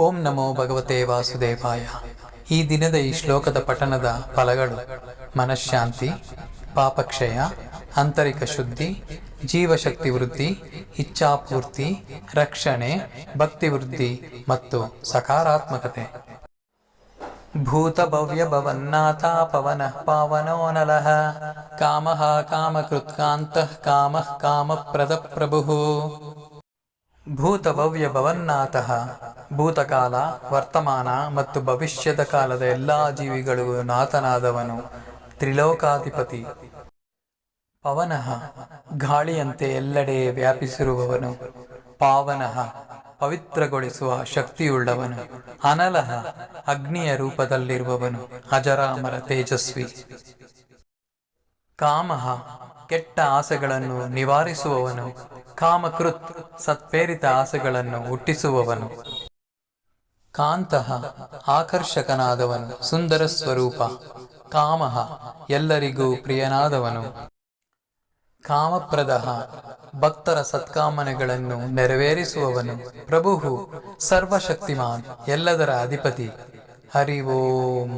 ಓಂ ನಮೋ ಭಗವತೆ ವಾಸುದೇವಾಯ. ಈ ದಿನದ ಈ ಶ್ಲೋಕದ ಪಠನದ ಫಲಗಳು: ಮನಃಶಾಂತಿ, ಪಾಪಕ್ಷಯ, ಆಂತರಿಕ ಶುದ್ಧಿ, ಜೀವಶಕ್ತಿ ವೃದ್ಧಿ, ಇಚ್ಛಾಪೂರ್ತಿ, ರಕ್ಷಣೆ, ಭಕ್ತಿ ವೃದ್ಧಿ ಮತ್ತು ಸಕಾರಾತ್ಮಕತೆ. ಭೂತ ಭವ್ಯ ಭವನ್ನಾಥ ಪವನಃ ಪಾವನೋ ನಲಃ ಕಾಮಃ ಕಾಮಕೃತ್ಕಾಂತಃ ಕಾಮಃ ಕಾಮಪ್ರದ ಪ್ರಭುಃ. ಭೂತ ಭವ್ಯ ಭವನ್ನಾಥಃ ಭೂತಕಾಲ, ವರ್ತಮಾನ ಮತ್ತು ಭವಿಷ್ಯದ ಕಾಲದ ಎಲ್ಲಾ ಜೀವಿಗಳಿಗೂ ನಾಥನಾದವನು, ತ್ರಿಲೋಕಾಧಿಪತಿ. ಪವನಃ ಗಾಳಿಯಂತೆ ಎಲ್ಲೆಡೆ ವ್ಯಾಪಿಸಿರುವವನು. ಪಾವನಃ ಪವಿತ್ರಗೊಳಿಸುವ ಶಕ್ತಿಯುಳ್ಳವನು. ಅನಲಃ ಅಗ್ನಿಯ ರೂಪದಲ್ಲಿರುವವನು, ಅಜರಾಮರ ತೇಜಸ್ವಿ. ಕಾಮಃ ಕೆಟ್ಟ ಆಸೆಗಳನ್ನು ನಿವಾರಿಸುವವನು. ಕಾಮಕೃತ್ ಸತ್ಪ್ರೇರಿತ ಆಸೆಗಳನ್ನು ಹುಟ್ಟಿಸುವವನು. ಕಾಂತಃ ಆಕರ್ಷಕನಾದವನು, ಸುಂದರ ಸ್ವರೂಪ. ಕಾಮಃ ಎಲ್ಲರಿಗೂ ಪ್ರಿಯನಾದವನು. ಕಾಮಪ್ರದಃ ಭಕ್ತರ ಸತ್ಕಾಮನೆಗಳನ್ನು ನೆರವೇರಿಸುವವನು. ಪ್ರಭುಃ ಸರ್ವಶಕ್ತಿಮಾನ್, ಎಲ್ಲದರ ಅಧಿಪತಿ. ಹರಿ ಓಂ.